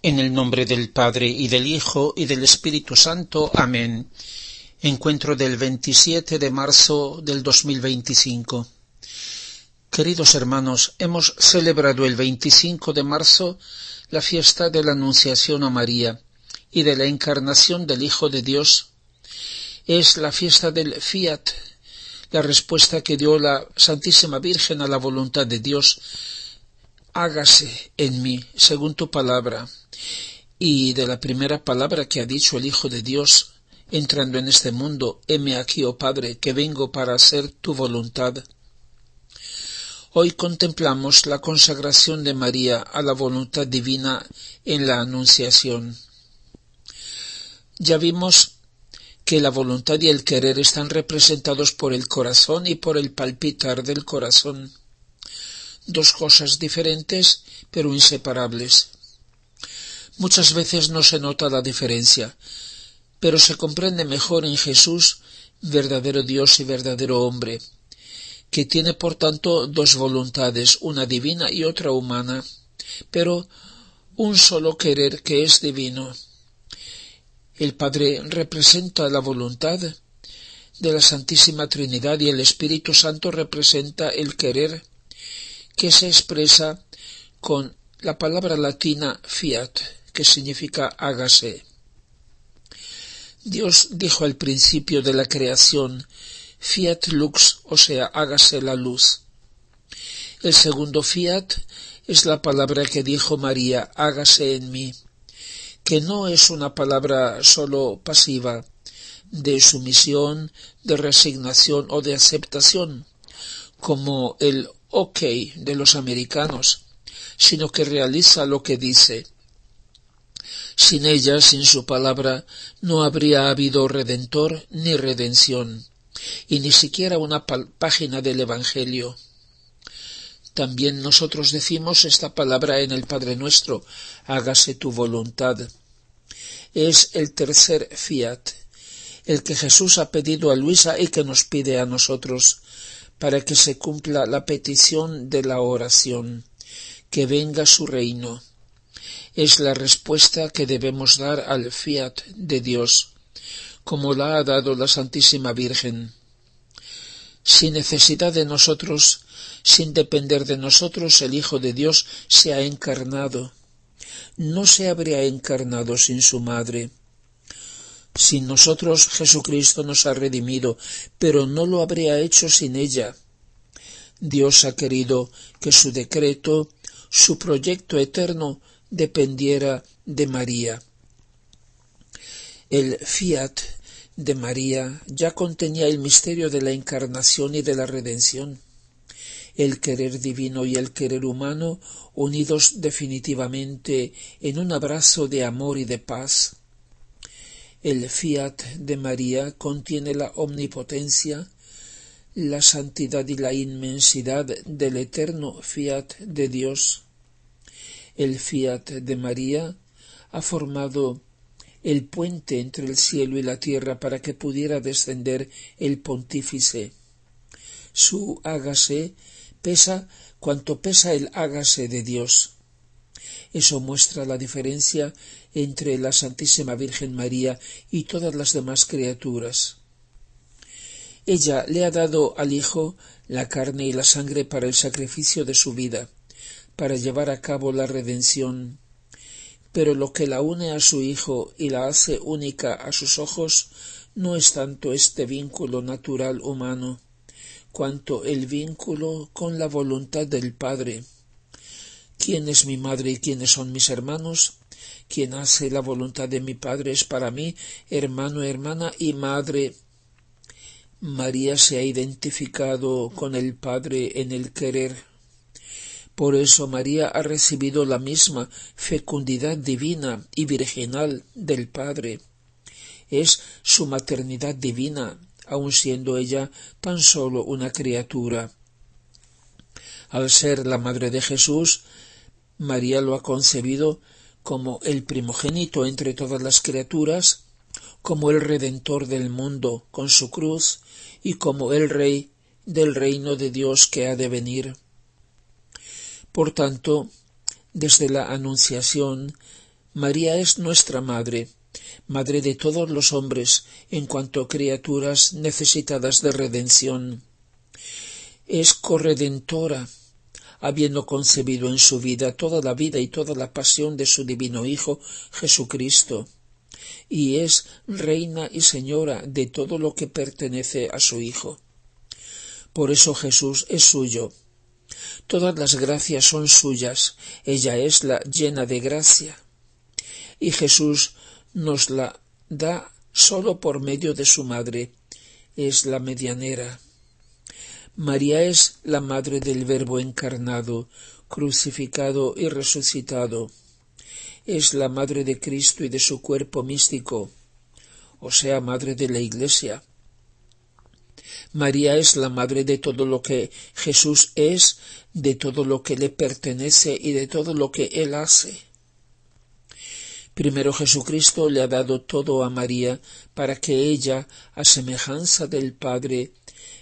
En el nombre del Padre, y del Hijo, y del Espíritu Santo. Amén. Encuentro del 27 de marzo del 2025. Queridos hermanos, hemos celebrado el 25 de marzo la fiesta de la Anunciación a María y de la encarnación del Hijo de Dios. Es la fiesta del Fiat, la respuesta que dio la Santísima Virgen a la voluntad de Dios. Hágase en mí, según tu palabra. Y de la primera palabra que ha dicho el Hijo de Dios, entrando en este mundo: heme aquí, oh Padre, que vengo para hacer tu voluntad. Hoy contemplamos la consagración de María a la voluntad divina en la Anunciación. Ya vimos que la voluntad y el querer están representados por el corazón y por el palpitar del corazón. Dos cosas diferentes, pero inseparables. Muchas veces no se nota la diferencia, pero se comprende mejor en Jesús, verdadero Dios y verdadero hombre, que tiene por tanto dos voluntades, una divina y otra humana, pero un solo querer que es divino. El Padre representa la voluntad de la Santísima Trinidad y el Espíritu Santo representa el querer, que se expresa con la palabra latina fiat, que significa hágase. Dios dijo al principio de la creación: fiat lux, o sea, hágase la luz. El segundo fiat es la palabra que dijo María: hágase en mí, que no es una palabra solo pasiva, de sumisión, de resignación o de aceptación, como el OK de los americanos, sino que realiza lo que dice. Sin ella, sin su palabra, no habría habido redentor ni redención, y ni siquiera una página del Evangelio. También nosotros decimos esta palabra en el Padre Nuestro: hágase tu voluntad. Es el tercer fiat, el que Jesús ha pedido a Luisa y que nos pide a nosotros, para que se cumpla la petición de la oración: que venga su reino. Es la respuesta que debemos dar al fiat de Dios, como la ha dado la Santísima Virgen. Sin necesidad de nosotros, sin depender de nosotros, el Hijo de Dios se ha encarnado. No se habría encarnado sin su madre. Sin nosotros, Jesucristo nos ha redimido, pero no lo habría hecho sin ella. Dios ha querido que su decreto, su proyecto eterno, dependiera de María. El fiat de María ya contenía el misterio de la encarnación y de la redención, el querer divino y el querer humano unidos definitivamente en un abrazo de amor y de paz. El fiat de María contiene la omnipotencia, la santidad y la inmensidad del eterno fiat de Dios. El fiat de María ha formado el puente entre el cielo y la tierra para que pudiera descender el pontífice. Su hágase pesa cuanto pesa el hágase de Dios. Eso muestra la diferencia entre la Santísima Virgen María y todas las demás criaturas. Ella le ha dado al Hijo la carne y la sangre para el sacrificio de su vida, para llevar a cabo la redención. Pero lo que la une a su Hijo y la hace única a sus ojos no es tanto este vínculo natural humano, cuanto el vínculo con la voluntad del Padre. ¿Quién es mi madre y quiénes son mis hermanos? Quien hace la voluntad de mi Padre es para mí hermano, hermana y madre. María se ha identificado con el Padre en el querer. Por eso María ha recibido la misma fecundidad divina y virginal del Padre. Es su maternidad divina, aun siendo ella tan solo una criatura. Al ser la madre de Jesús, María lo ha concebido como el primogénito entre todas las criaturas, como el Redentor del mundo con su cruz y como el Rey del reino de Dios que ha de venir. Por tanto, desde la Anunciación, María es nuestra madre, madre de todos los hombres en cuanto criaturas necesitadas de redención. Es corredentora, habiendo concebido en su vida toda la vida y toda la pasión de su divino Hijo Jesucristo, y es reina y señora de todo lo que pertenece a su Hijo. Por eso Jesús es suyo. Todas las gracias son suyas, ella es la llena de gracia. Y Jesús nos la da sólo por medio de su madre, es la medianera. María es la madre del Verbo encarnado, crucificado y resucitado. Es la madre de Cristo y de su cuerpo místico, o sea, madre de la Iglesia. María es la madre de todo lo que Jesús es, de todo lo que le pertenece y de todo lo que Él hace. Primero Jesucristo le ha dado todo a María para que ella, a semejanza del Padre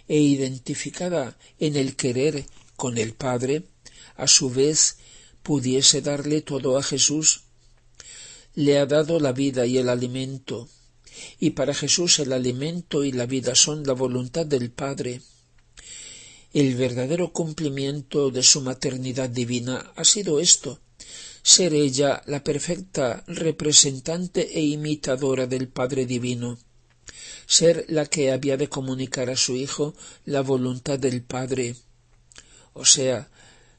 e identificada en el querer con el Padre, a su vez pudiese darle todo a Jesús. Le ha dado la vida y el alimento, y para Jesús el alimento y la vida son la voluntad del Padre. El verdadero cumplimiento de su maternidad divina ha sido esto: ser ella la perfecta representante e imitadora del Padre Divino, ser la que había de comunicar a su Hijo la voluntad del Padre, o sea,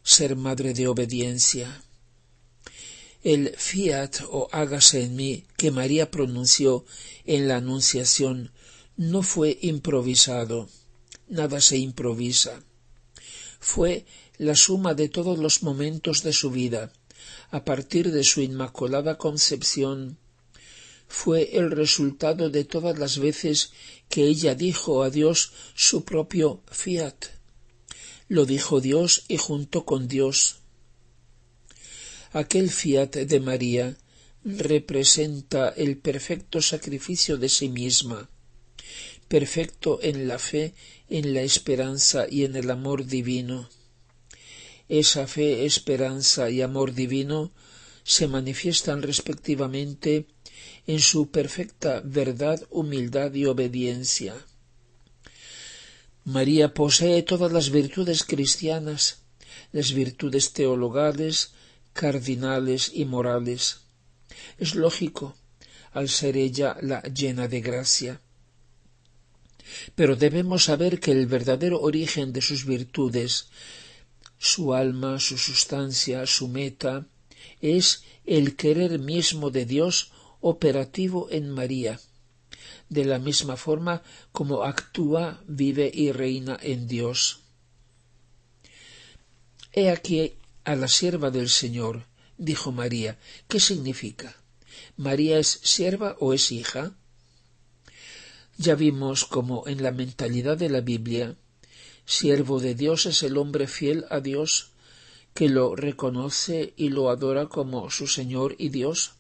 ser madre de obediencia. El fiat o hágase en mí que María pronunció en la Anunciación no fue improvisado, nada se improvisa. Fue la suma de todos los momentos de su vida, a partir de su inmaculada concepción. Fue el resultado de todas las veces que ella dijo a Dios su propio fiat. Lo dijo Dios y junto con Dios. Aquel fiat de María representa el perfecto sacrificio de sí misma, perfecto en la fe, en la esperanza y en el amor divino. Esa fe, esperanza y amor divino se manifiestan respectivamente en su perfecta verdad, humildad y obediencia. María posee todas las virtudes cristianas, las virtudes teologales, cardinales y morales. Es lógico, al ser ella la llena de gracia. Pero debemos saber que el verdadero origen de sus virtudes, su alma, su sustancia, su meta, es el querer mismo de Dios operativo en María, de la misma forma como actúa, vive y reina en Dios. He aquí a la sierva del Señor, dijo María. ¿Qué significa? ¿María es sierva o es hija? Ya vimos como en la mentalidad de la Biblia, siervo de Dios es el hombre fiel a Dios, que lo reconoce y lo adora como su Señor y Dios,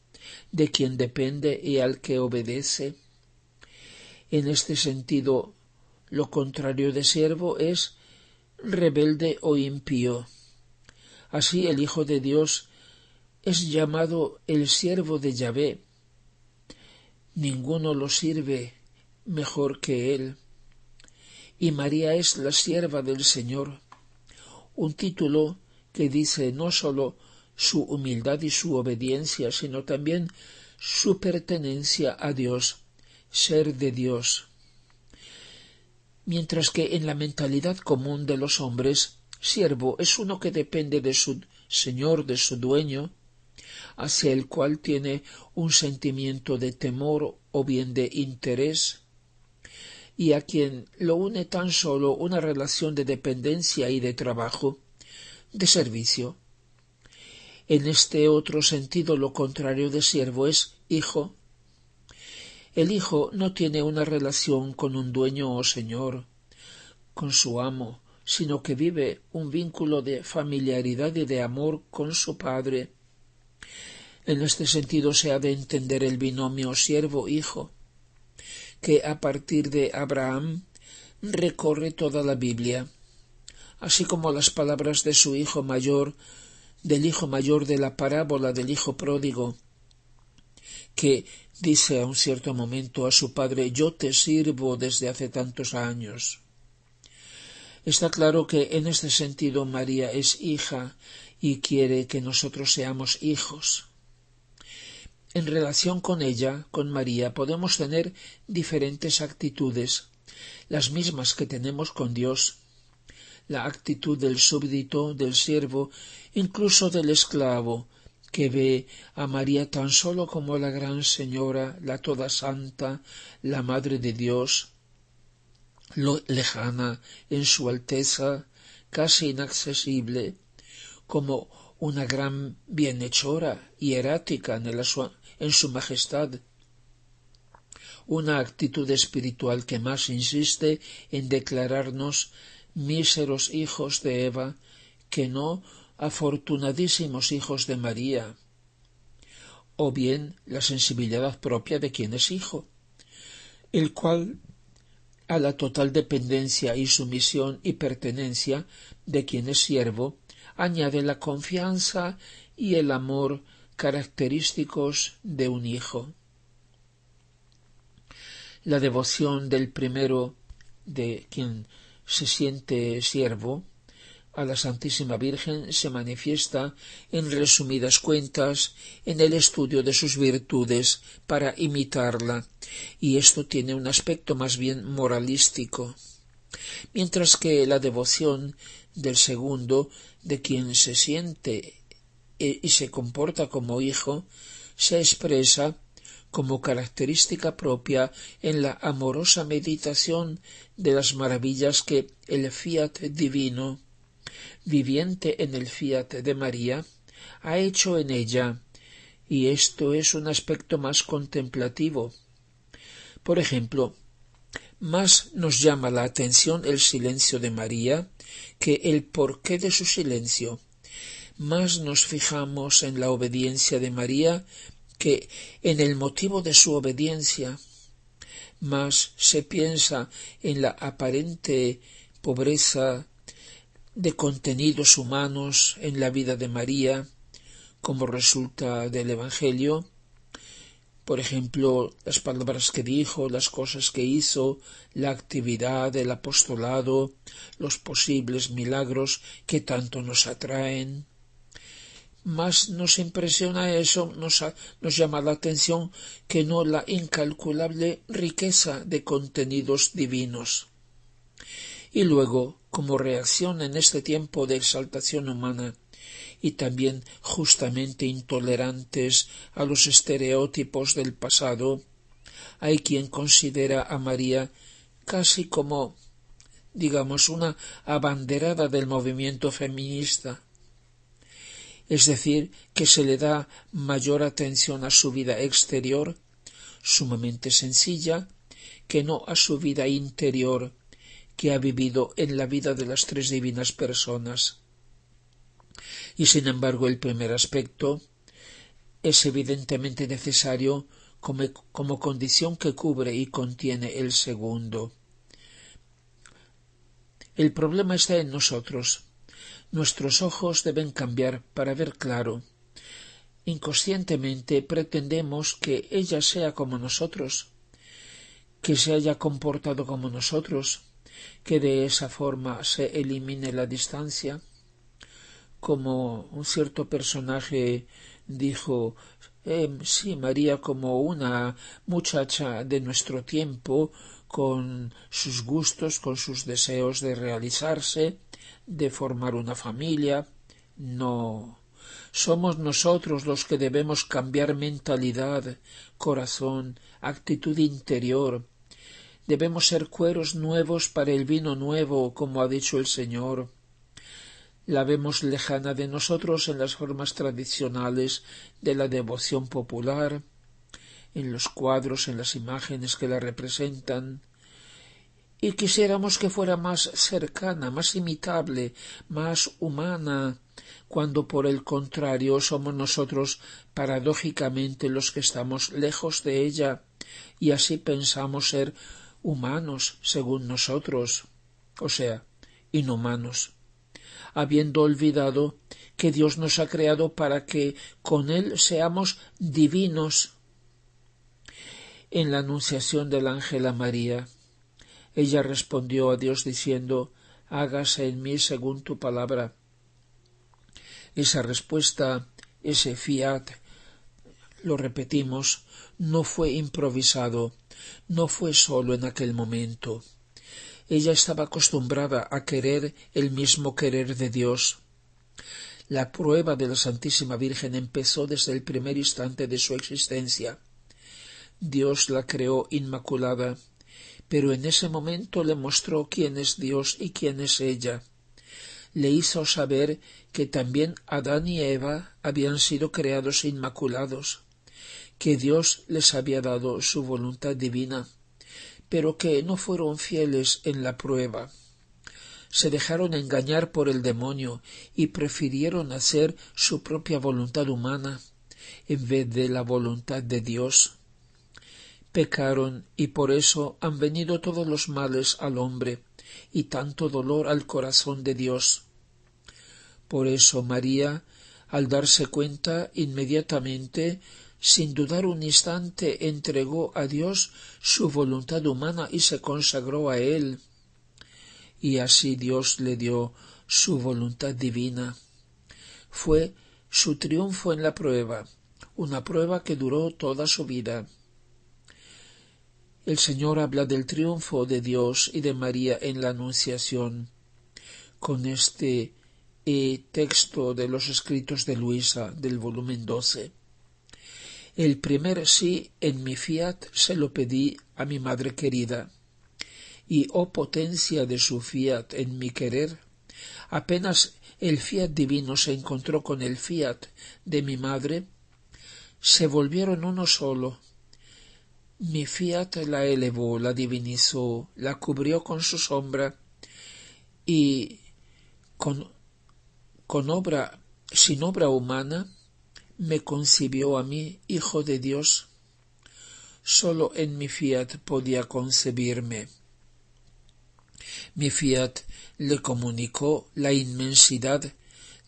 de quien depende y al que obedece. En este sentido, lo contrario de siervo es rebelde o impío. Así el Hijo de Dios es llamado el siervo de Yahvé. Ninguno lo sirve mejor que él. Y María es la sierva del Señor, un título que dice no sólo su humildad y su obediencia, sino también su pertenencia a Dios, ser de Dios. Mientras que en la mentalidad común de los hombres, siervo es uno que depende de su señor, de su dueño, hacia el cual tiene un sentimiento de temor o bien de interés, y a quien lo une tan solo una relación de dependencia y de trabajo, de servicio. En este otro sentido, lo contrario de siervo es hijo. El hijo no tiene una relación con un dueño o señor, con su amo, sino que vive un vínculo de familiaridad y de amor con su padre. En este sentido se ha de entender el binomio siervo-hijo, que a partir de Abraham recorre toda la Biblia, así como las palabras de su hijo mayor, del hijo mayor de la parábola del hijo pródigo, que dice a un cierto momento a su padre: yo te sirvo desde hace tantos años. Está claro que en este sentido María es hija y quiere que nosotros seamos hijos. En relación con ella, con María, podemos tener diferentes actitudes, las mismas que tenemos con Dios. La actitud del súbdito, del siervo, incluso del esclavo, que ve a María tan solo como la gran señora, la toda santa, la madre de Dios, lejana en su alteza, casi inaccesible, como una gran bienhechora hierática en su majestad. Una actitud espiritual que más insiste en declararnos míseros hijos de Eva que no afortunadísimos hijos de María, o bien la sensibilidad propia de quien es hijo, el cual a la total dependencia y sumisión y pertenencia de quien es siervo añade la confianza y el amor característicos de un hijo. La devoción del primero de quien se siente siervo a la Santísima Virgen se manifiesta, en resumidas cuentas, en el estudio de sus virtudes para imitarla, y esto tiene un aspecto más bien moralístico, mientras que la devoción del segundo, de quien se siente y se comporta como hijo, se expresa como característica propia en la amorosa meditación de las maravillas que el fiat divino, viviente en el fiat de María, ha hecho en ella, y esto es un aspecto más contemplativo. Por ejemplo, más nos llama la atención el silencio de María que el porqué de su silencio. Más nos fijamos en la obediencia de María que en el motivo de su obediencia. Más se piensa en la aparente pobreza de contenidos humanos en la vida de María, como resulta del Evangelio, por ejemplo, las palabras que dijo, las cosas que hizo, la actividad, el apostolado, los posibles milagros que tanto nos atraen. Más nos impresiona eso, nos llama la atención que no la incalculable riqueza de contenidos divinos. Y luego, como reacción en este tiempo de exaltación humana, y también justamente intolerantes a los estereotipos del pasado, hay quien considera a María casi como, digamos, una abanderada del movimiento feminista. Es decir, que se le da mayor atención a su vida exterior, sumamente sencilla, que no a su vida interior, que ha vivido en la vida de las tres divinas personas. Y sin embargo el primer aspecto es evidentemente necesario como condición que cubre y contiene el segundo. El problema está en nosotros. Nuestros ojos deben cambiar para ver claro. Inconscientemente pretendemos que ella sea como nosotros, que se haya comportado como nosotros, que de esa forma se elimine la distancia. Como un cierto personaje dijo, sí, María como una muchacha de nuestro tiempo, con sus gustos, con sus deseos de realizarse, de formar una familia. No, somos nosotros los que debemos cambiar mentalidad, corazón, actitud interior. Debemos ser cueros nuevos para el vino nuevo, como ha dicho el Señor. La vemos lejana de nosotros en las formas tradicionales de la devoción popular, en los cuadros, en las imágenes que la representan, y quisiéramos que fuera más cercana, más imitable, más humana, cuando por el contrario somos nosotros paradójicamente los que estamos lejos de ella, y así pensamos ser humanos según nosotros, o sea, inhumanos, habiendo olvidado que Dios nos ha creado para que con Él seamos divinos, en la anunciación del ángel a María. Ella respondió a Dios diciendo: hágase en mí según tu palabra. Esa respuesta, ese fiat, lo repetimos, no fue improvisado, no fue solo en aquel momento. Ella estaba acostumbrada a querer el mismo querer de Dios. La prueba de la Santísima Virgen empezó desde el primer instante de su existencia. Dios la creó inmaculada, pero en ese momento le mostró quién es Dios y quién es ella. Le hizo saber que también Adán y Eva habían sido creados inmaculados, que Dios les había dado su voluntad divina, pero que no fueron fieles en la prueba. Se dejaron engañar por el demonio y prefirieron hacer su propia voluntad humana en vez de la voluntad de Dios. Pecaron y por eso han venido todos los males al hombre y tanto dolor al corazón de Dios. Por eso María, al darse cuenta, inmediatamente, sin dudar un instante, entregó a Dios su voluntad humana y se consagró a Él. Y así Dios le dio su voluntad divina. Fue su triunfo en la prueba, una prueba que duró toda su vida. El Señor habla del triunfo de Dios y de María en la Anunciación, con este texto de los escritos de Luisa, del volumen 12. El primer sí en mi fiat se lo pedí a mi madre querida, y oh potencia de su fiat en mi querer, apenas el fiat divino se encontró con el fiat de mi madre, se volvieron uno solo. Mi fiat la elevó, la divinizó, la cubrió con su sombra y sin obra humana, me concibió a mí, Hijo de Dios. Sólo en mi fiat podía concebirme. Mi fiat le comunicó la inmensidad,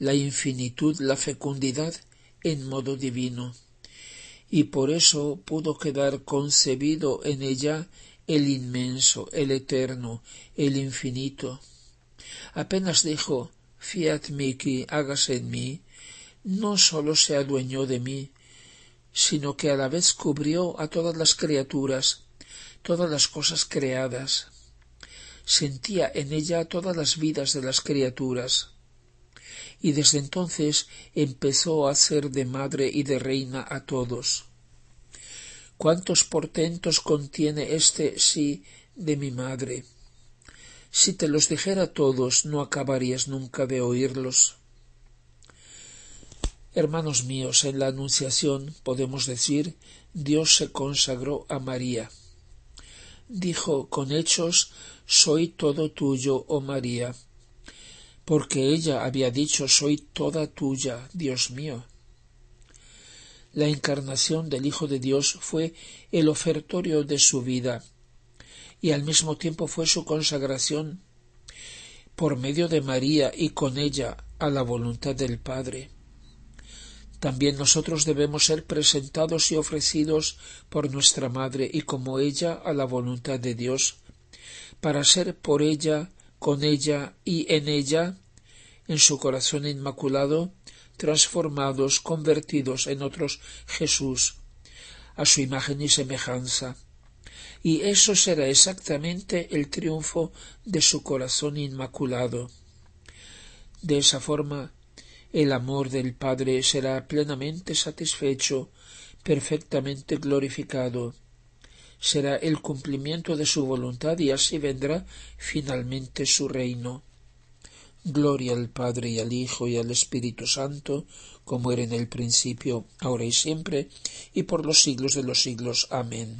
la infinitud, la fecundidad en modo divino, y por eso pudo quedar concebido en ella el inmenso, el eterno, el infinito. Apenas dijo: fiat mihi, hágase en mí, no sólo se adueñó de mí, sino que a la vez cubrió a todas las criaturas, todas las cosas creadas. Sentía en ella todas las vidas de las criaturas, y desde entonces empezó a hacer de madre y de reina a todos. ¿Cuántos portentos contiene este sí de mi madre? Si te los dijera todos, no acabarías nunca de oírlos. Hermanos míos, en la Anunciación podemos decir: Dios se consagró a María. Dijo con hechos: soy todo tuyo, oh María, porque ella había dicho: soy toda tuya, Dios mío. La encarnación del Hijo de Dios fue el ofertorio de su vida, y al mismo tiempo fue su consagración por medio de María y con ella a la voluntad del Padre. También nosotros debemos ser presentados y ofrecidos por nuestra Madre y como ella a la voluntad de Dios, para ser por ella, con ella y en ella, en su corazón inmaculado, transformados, convertidos en otros Jesús, a su imagen y semejanza. Y eso será exactamente el triunfo de su corazón inmaculado. De esa forma, el amor del Padre será plenamente satisfecho, perfectamente glorificado. Será el cumplimiento de su voluntad y así vendrá finalmente su reino. Gloria al Padre y al Hijo y al Espíritu Santo, como era en el principio, ahora y siempre, y por los siglos de los siglos. Amén.